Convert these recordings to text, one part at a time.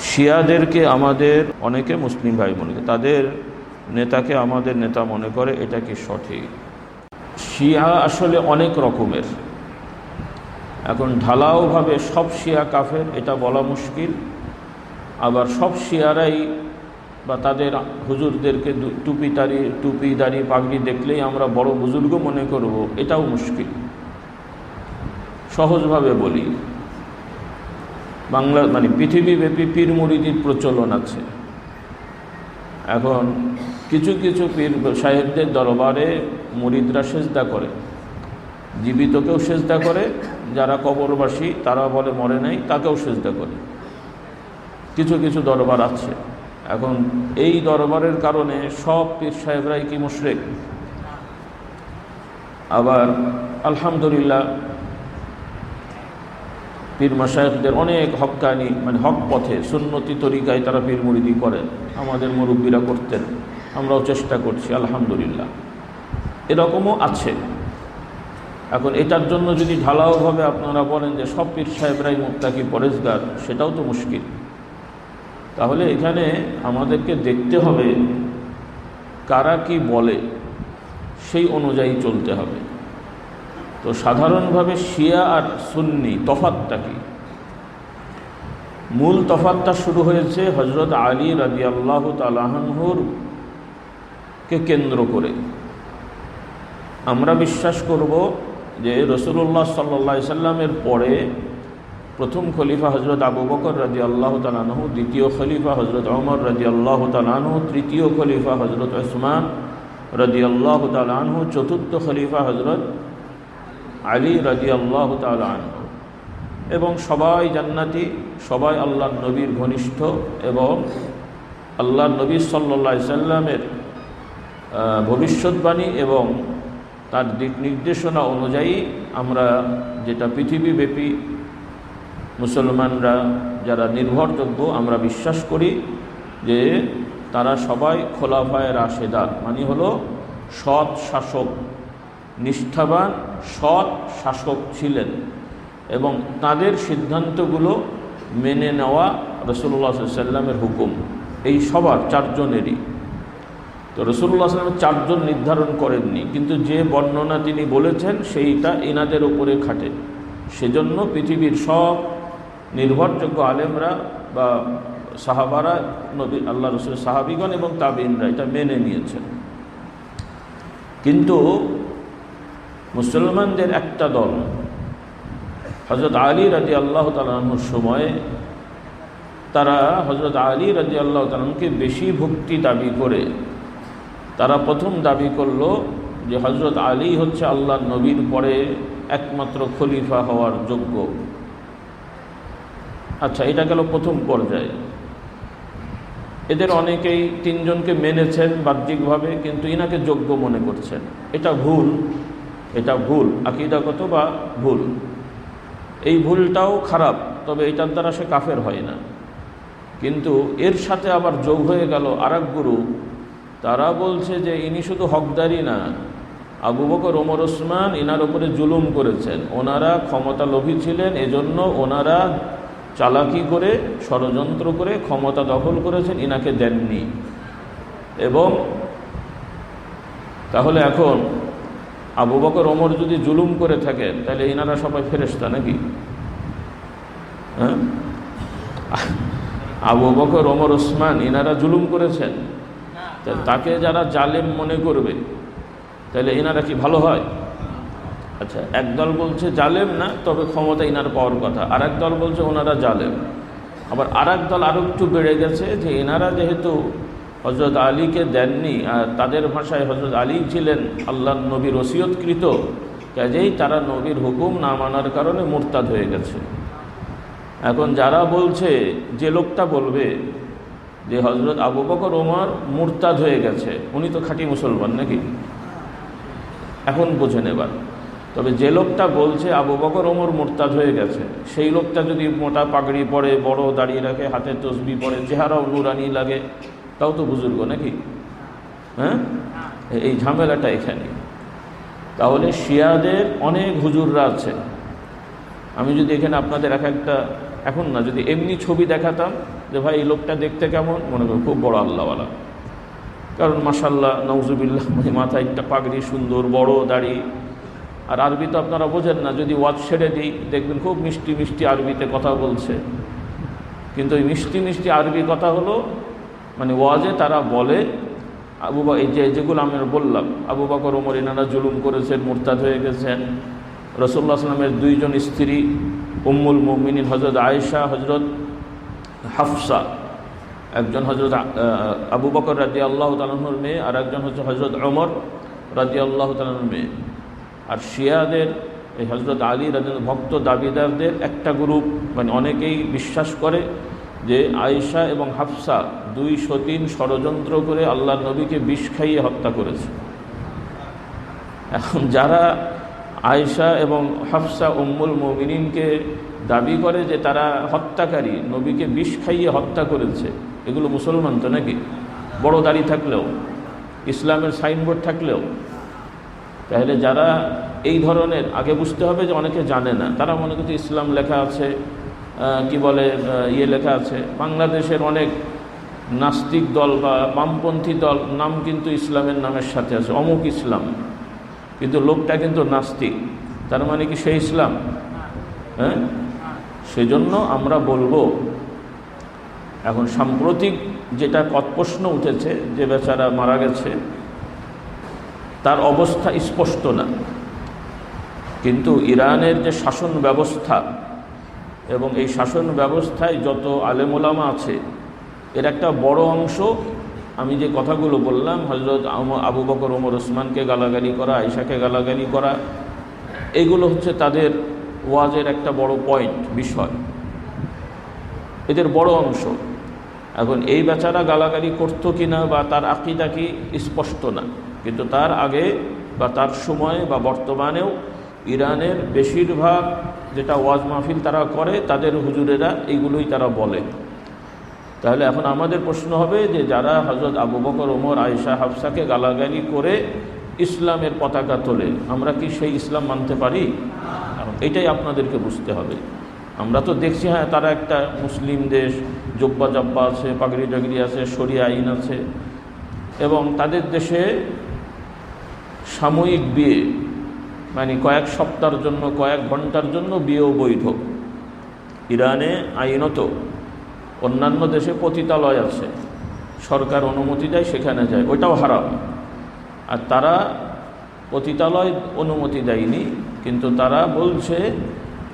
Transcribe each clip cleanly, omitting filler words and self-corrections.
শিয়াদেরকে আমাদের অনেকে মুসলিম ভাই মনে করে, তাদের নেতাকে আমাদের নেতা মনে করে, এটা কি সঠিক? শিয়া আসলে অনেক রকমের। এখন ঢালাওভাবে সব শিয়া কাফের এটা বলা মুশকিল, আবার সব শিয়ারাই বা তাদের হুজুরদেরকে টুপি দাড়ি পাগড়ি দেখলেই আমরা বড় বুজুর্গ মনে করব, এটাও মুশকিল। সহজভাবে বলি, বাংলা পৃথিবীব্যাপী পীর মুরিদির প্রচলন আছে। এখন কিছু কিছু পীর সাহেবদের দরবারে মুরিদরা সেজদা করে, জীবিতকেও সেজদা করে, যারা কবরবাসী তারা বলে মরে নাই তাকেও সেজদা করে। কিছু কিছু দরবার আছে। এখন এই দরবারের কারণে সব পীর সাহেবরাই কি মুশরিক? আবার আলহামদুলিল্লাহ পীর মাশায়েখদের অনেক হক্কানি হক পথে সুন্নতি তরিকায় তারা পীর মুরিদি করেন, আমাদের মুরব্বীরা করতেন, আমরাও চেষ্টা করছি আলহামদুলিল্লাহ, এরকমও আছে। এখন এটার জন্য যদি ঢালাওভাবে আপনারা বলেন যে সব পীর সাহেবরাই মুত্তাকি পরেজগার, সেটাও তো মুশকিল। তাহলে এখানে আমাদেরকে দেখতে হবে কারা কি বলে, সেই অনুযায়ী চলতে হবে। তো সাধারণভাবে শিয়া আর সুন্নি তফাতটা কি? মূল তফাতটা শুরু হয়েছে হযরত আলী রাদিয়াল্লাহু তাআলা আনহুর কে কেন্দ্র করে। আমরা বিশ্বাস করব যে রাসূলুল্লাহ সাল্লাল্লাহু আলাইহি সাল্লামের পরে প্রথম খলিফা হযরত আবু বকর রাদিয়াল্লাহু তাআলা আনহু, দ্বিতীয় খলিফা হযরত ওমর রাদিয়াল্লাহু তাআলা আনহু, তৃতীয় খলিফা হযরত উসমান রাদিয়াল্লাহু তাআলা আনহু, চতুর্থ খলিফা হযরত আলী রাদিয়াল্লাহু তাআলা আনহু, এবং সবাই জান্নাতি, সবাই আল্লাহর নবীর ঘনিষ্ঠ, এবং আল্লাহর নবী সাল্লাল্লাহু আলাইহি সাল্লামের ভবিষ্যৎবাণী এবং তার দিক নির্দেশনা অনুযায়ী আমরা যেটা পৃথিবীব্যাপী মুসলমানরা যারা নির্ভরযোগ্য আমরা বিশ্বাস করি যে তারা সবাই খোলাফায়ে রাশেদান, মানে হলো সৎ শাসক, নিষ্ঠাবান সৎ শাসক ছিলেন, এবং তাদের সিদ্ধান্তগুলো মেনে নেওয়া রাসূলুল্লাহ সাল্লাল্লাহু আলাইহি সাল্লামের হুকুম, এই সবার চারজনেরই। তো রাসূলুল্লাহ সাল্লাল্লাহু আলাইহি সাল্লাম চারজন নির্ধারণ করেননি, কিন্তু যে বর্ণনা তিনি বলেছেন সেইটা এনাদের ওপরে খাটে। সেজন্য পৃথিবীর সব নির্ভরযোগ্য আলেমরা বা সাহাবারা, নবী আল্লাহ রাসূল সাহাবীগণ এবং তাবেঈনরা এটা মেনে নিয়েছেন। কিন্তু মুসলমানদের একটা দল হযরত আলী রাদিয়াল্লাহু তাআলা আনহুর সময়ে তারা হযরত আলী রাদিয়াল্লাহু তাআলা আনহুকে বেশি ভক্তি দাবি করে তারা প্রথম দাবি করল যে হযরত আলী হচ্ছে আল্লাহর নবীর পরে একমাত্র খলিফা হওয়ার যোগ্য। আচ্ছা, এটা গেল প্রথম পর্যায়ে। এদের অনেকেই তিনজনকে মেনেছেন বাহ্যিকভাবে, কিন্তু ইনাকে যোগ্য মনে করছেন। এটা ভুল, এটা ভুল, আকীদাগত বা ভুল। এই ভুলটাও খারাপ, তবে এটার দ্বারা সে কাফের হয় না। কিন্তু এর সাথে আবার যোগ হয়ে গেল আরেক গ্রুপ, তারা বলছে যে ইনি শুধু হকদারি না, আবু বকর ওমর ওসমান ইনার উপরে জুলুম করেছেন, ওনারা ক্ষমতা লোভী ছিলেন, এজন্য ওনারা চালাকি করে ষড়যন্ত্র করে ক্ষমতা দখল করেছেন, ইনাকে দেননি। এবং তাহলে এখন আবু বকর ওমর যদি জুলুম করে থাকেন, তাহলে ইনারা সবাই ফেরেশতা নাকি? হ্যাঁ, আবু বকর ওমর ওসমান ইনারা জুলুম করেছেন, তাকে যারা জালেম মনে করবে তাহলে ইনারা কি ভালো হয়? আচ্ছা, একদল বলছে জালেম না, তবে ক্ষমতা ইনার পাওয়ার কথা, আর একদল বলছে ওনারা জালেম। আবার আর একদল আরও একটু বেড়ে গেছে যে এনারা যেহেতু হযরত আলীকে দেননি, আর তাদের ভাষায় হযরত আলী ছিলেন আল্লাহর নবীর ওসিয়তকৃত, কাজেই তারা নবীর হুকুম না মানার কারণে মুরতাদ হয়ে গেছে। এখন যারা বলছে, যে লোকটা বলবে যে হযরত আবু বকর ওমর মুরতাদ হয়ে গেছে, উনি তো খাঁটি মুসলমান নাকি? এখন বোঝেন এবার। তবে যে লোকটা বলছে আবু বকর ওমর মুরতাদ হয়ে গেছে, সেই লোকটা যদি মোটা পাগড়ি পরে, বড় দাঁড়িয়ে রাখে, হাতে তসবিহ পরে, চেহারাও নুরানি লাগে, তাও তো বুজুর্গ নাকি? হ্যাঁ, এই ঝামেলাটা এখানে। তাহলে শিয়াদের অনেক হুজুররা আছে। আমি যদি এখানে আপনাদের এক একটা, এখন না, যদি এমনি ছবি দেখাতাম যে ভাই এই লোকটা দেখতে কেমন, মনে করেন খুব বড় আল্লাহওয়ালা, কারণ মাশাআল্লাহ নাউজুবিল্লাহ মাথায় একটা পাগড়ি, সুন্দর বড় দাড়ি। আর আরবি তো আপনারা বোঝেন না, যদি ওয়াজ ছেড়ে দিই দেখবেন খুব মিষ্টি মিষ্টি আরবিতে কথা বলছে, কিন্তু ওই মিষ্টি মিষ্টি আরবি কথা হলো মানে ওয়াজে তারা বলে এই যেগুলো আমি বললাম, আবু বকর ওমর এনারা জুলুম করেছেন, মুরতাদ হয়ে গেছেন। রাসূলুল্লাহ সাল্লাল্লাহু আলাইহি ওয়াসাল্লামের দুইজন স্ত্রী উম্মুল মুমিনিন হযরত আয়েশা, হযরত হাফসা, একজন হযরত আবু বকর রাদিয়াল্লাহু তাআলা আনহুর মেয়ে, আর একজন হচ্ছে হযরত ওমর রাদিয়াল্লাহু তাআলা আনহুর মেয়ে। আর শিয়াদের এই হযরত আলী রাদিয়াল্লাহু ভক্ত দাবিদারদের একটা গ্রুপ, মানে অনেকেই বিশ্বাস করে যে আয়েশা এবং হাফসা দুই সতীন ষড়যন্ত্র করে আল্লাহর নবীকে বিষ খাইয়ে হত্যা করেছে। এখন যারা আয়েশা এবং হাফসা উম্মুল মুমিনিনকে দাবি করে যে তারা হত্যাকারী, নবীকে বিষ খাইয়ে হত্যা করেছে, এগুলো মুসলমান তো নাকি? বড় দাড়ি থাকলেও, ইসলামের সাইনবোর্ড থাকলেও। তাহলে যারা এই ধরনের, আগে বুঝতে হবে যে অনেকে জানে না, তারা মনে করছে ইসলাম লেখা আছে, কি বলে লেখা আছে। বাংলাদেশের অনেক নাস্তিক দল বা বামপন্থী দল নাম কিন্তু ইসলামের নামের সাথে আছে, অমুক ইসলাম, কিন্তু লোকটা কিন্তু নাস্তিক। তার মানে কি সেই ইসলাম? হ্যাঁ, সেজন্য আমরা বলবো, এখন সাম্প্রতিক যেটা প্রশ্ন উঠেছে, যে বেচারা মারা গেছে তার অবস্থা স্পষ্ট না, কিন্তু ইরানের যে শাসন ব্যবস্থা এবং এই শাসন ব্যবস্থায় যত আলেম ওলামা আছে, এর একটা বড় অংশ, আমি যে কথাগুলো বললাম, হযরত আবু বকর ওমর ওসমানকে গালাগালি করা, আয়েশাকে গালাগালি করা, এগুলো হচ্ছে তাদের ওয়াজের একটা বড় পয়েন্ট, বিষয়, এদের বড় অংশ। এখন এই বেচারা গালাগালি করতো কিনা বা তার আকীদা কি স্পষ্ট না, কিন্তু তার আগে বা তার সময়ে বা বর্তমানেও ইরানের বেশিরভাগ যেটা ওয়াজ মাহফিল তারা করে, তাদের হুজুরেরা এইগুলোই তারা বলে। তাহলে এখন আমাদের প্রশ্ন হবে যে যারা হযরত আবু বকর ওমর আয়েশা হাফসাকে গালাগালি করে ইসলামের পতাকা তোলে, আমরা কি সেই ইসলাম মানতে পারি? এখন এটাই আপনাদেরকে বুঝতে হবে। আমরা তো দেখছি হ্যাঁ তারা একটা মুসলিম দেশ, জব্বা জব্বা আছে, পাগড়ি টাগড়ি আছে, শরিয়া আইন আছে, এবং তাদের দেশে সাময়িক বিয়ে, মানে কয়েক সপ্তাহের জন্য, কয়েক ঘন্টার জন্য বিয়েও বৈধ। ইরানে আইনত, অন্যান্য দেশে পতিতালয় আছে, সরকার অনুমতি দেয় সেখানে যায়, ওইটাও হারাম। আর তারা পতিতালয় অনুমতি দেয়নি, কিন্তু তারা বলছে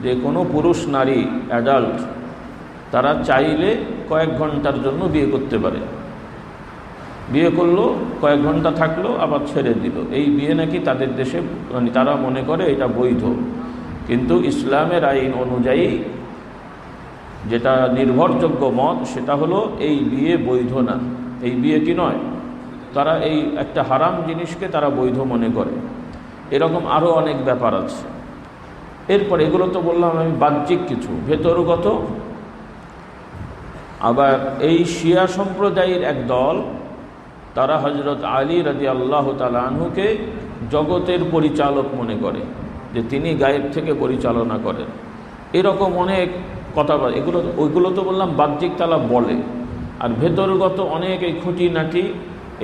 যে কোনো পুরুষ নারী অ্যাডাল্ট তারা চাইলে কয়েক ঘন্টার জন্য বিয়ে করতে পারে। বিয়ে করলো, কয়েক ঘন্টা থাকলো, আবার ছেড়ে দিল। এই বিয়ে নাকি তাদের দেশে, মানে তারা মনে করে এটা বৈধ, কিন্তু ইসলামের আইন অনুযায়ী যেটা নির্ভরযোগ্য মত সেটা হলো এই বিয়ে বৈধ না। এই বিয়ে কি নয়, তারা এই একটা হারাম জিনিসকে তারা বৈধ মনে করে। এরকম আরও অনেক ব্যাপার আছে। এরপর এগুলো তো বললাম আমি বাহ্যিক কিছু, ভেতরগত। আবার এই শিয়া সম্প্রদায়ের এক দল, তারা হযরত আলী রাদিয়াল্লাহু তাআলা আনহুকে জগতের পরিচালক মনে করে, যে তিনি গায়েব থেকে পরিচালনা করেন। এরকম অনেক কথা, ওইগুলো তো বললাম বাহ্যিক তারা বলে। আর ভেতরগত অনেক এই খুঁটিনাটি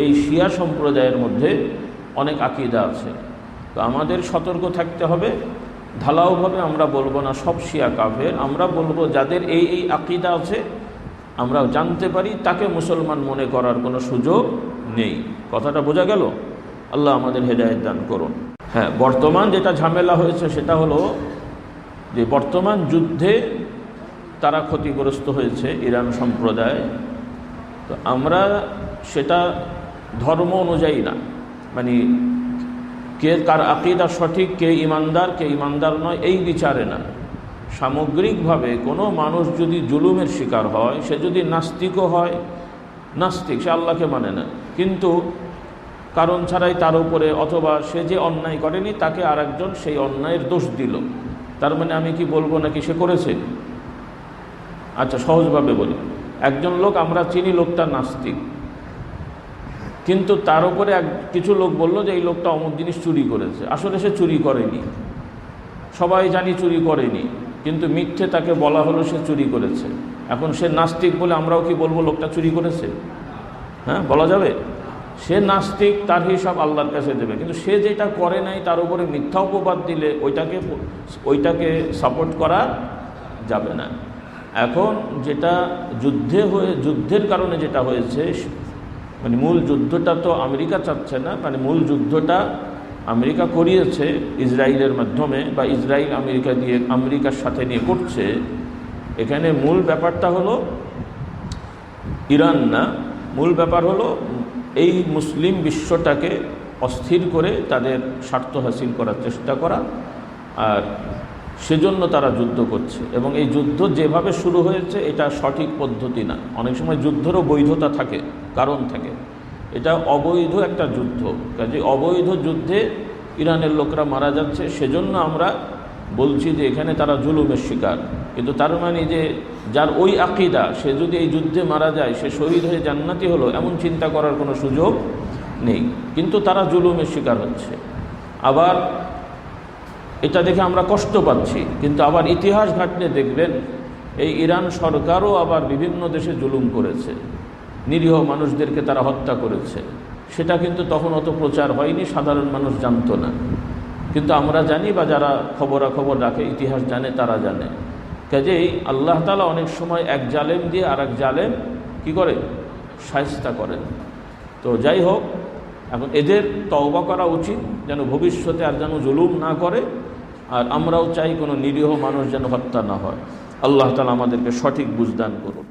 এই শিয়া সম্প্রদায়ের মধ্যে অনেক আকীদা আছে। তো আমাদের সতর্ক থাকতে হবে। ঢালাওভাবে আমরা বলবো না সব শিয়া কাফের, আমরা বলবো যাদের এই এই আকীদা আছে আমরা জানতে পারি, তাকে মুসলমান মনে করার কোনো সুযোগ নেই। কথাটা বোঝা গেল? আল্লাহ আমাদের হেদায়েত দান করুন। হ্যাঁ, বর্তমান যেটা ঝামেলা হয়েছে সেটা হলো যে বর্তমান যুদ্ধে তারা ক্ষতিগ্রস্ত হয়েছে ইরান সম্প্রদায়। তো আমরা সেটা ধর্ম অনুযায়ী না, মানে কে কার আকীদা সঠিক, কে ইমানদার নয়, এই বিচারে না। সামগ্রিকভাবে কোনো মানুষ যদি জুলুমের শিকার হয়, সে যদি নাস্তিকও হয়, নাস্তিক, সে আল্লাহকে মানে না, কিন্তু কারণ ছাড়াই তার উপরে, অথবা সে যে অন্যায় করেনি তাকে আরেকজন সেই অন্যায়ের দোষ দিল, তার মানে আমি কি বলবো নাকি সে করেছে? আচ্ছা, সহজভাবে বলি, একজন লোক আমরা চিনি, লোকটা নাস্তিক, কিন্তু তার উপরে কিছু লোক বলল যে এই লোকটা অমুক জিনিস চুরি করেছে। আসলে সে চুরি করেনি, সবাই জানি চুরি করেনি, কিন্তু মিথ্যে তাকে বলা হলো সে চুরি করেছে। এখন সে নাস্তিক বলে আমরাও কি বলবো লোকটা চুরি করেছে? হ্যাঁ, বলা যাবে? সে নাস্তিক, তার হিসাব আল্লাহর কাছে দেবে। কিন্তু সে যেটা করে নাই তার উপরে মিথ্যা অপবাদ দিলে ওইটাকে সাপোর্ট করা যাবে না। এখন যেটা যুদ্ধের কারণে যেটা হয়েছে, মানে মূল যুদ্ধটা তো আমেরিকা চাচ্ছে না, মানে মূল যুদ্ধটা আমেরিকা করিয়েছে ইসরায়েলের মাধ্যমে, বা ইসরায়েল আমেরিকার সাথে নিয়ে করছে। এখানে মূল ব্যাপারটা হলো ইরান না, মূল ব্যাপার হলো এই মুসলিম বিশ্বটাকে অস্থির করে তাদের স্বার্থ হাসিল করার চেষ্টা করা, আর সেজন্য তারা যুদ্ধ করছে। এবং এই যুদ্ধ যেভাবে শুরু হয়েছে এটা সঠিক পদ্ধতি না। অনেক সময় যুদ্ধেরও বৈধতা থাকে, কারণ থাকে। এটা অবৈধ একটা যুদ্ধ, কাজে অবৈধ যুদ্ধে ইরানের লোকরা মারা যাচ্ছে। সেজন্য আমরা বলছি যে এখানে তারা জুলুমের শিকার। কিন্তু তার মানে যে যার ওই আকীদা, সে যদি এই যুদ্ধে মারা যায় সে শহীদ হয়ে জান্নাতি হলো, এমন চিন্তা করার কোনো সুযোগ নেই। কিন্তু তারা জুলুমের শিকার হচ্ছে। আবার এটা দেখে আমরা কষ্ট পাচ্ছি, কিন্তু আবার ইতিহাস ঘাটলে দেখবেন এই ইরান সরকারও আবার বিভিন্ন দেশে জুলুম করেছে, নিরীহ মানুষদেরকে তারা হত্যা করেছে। সেটা কিন্তু তখন অত প্রচার হয়নি, সাধারণ মানুষ জানতো না। কিন্তু আমরা জানি, বা যারা খবরাখবর রাখে, ইতিহাস জানে, তারা জানে। কাজেই আল্লাহ তাআলা অনেক সময় এক জালেম দিয়ে আর এক জালেম কী করে, শায়েস্তা করেন। তো যাই হোক, এখন এদের তওবা করা উচিত যেন ভবিষ্যতে আর যেন জুলুম না করে। আর আমরাও চাই কোনো নিরীহ মানুষ যেন হত্যা না হয়। আল্লাহ তাআলা আমাদেরকে সঠিক বুঝদান করুন।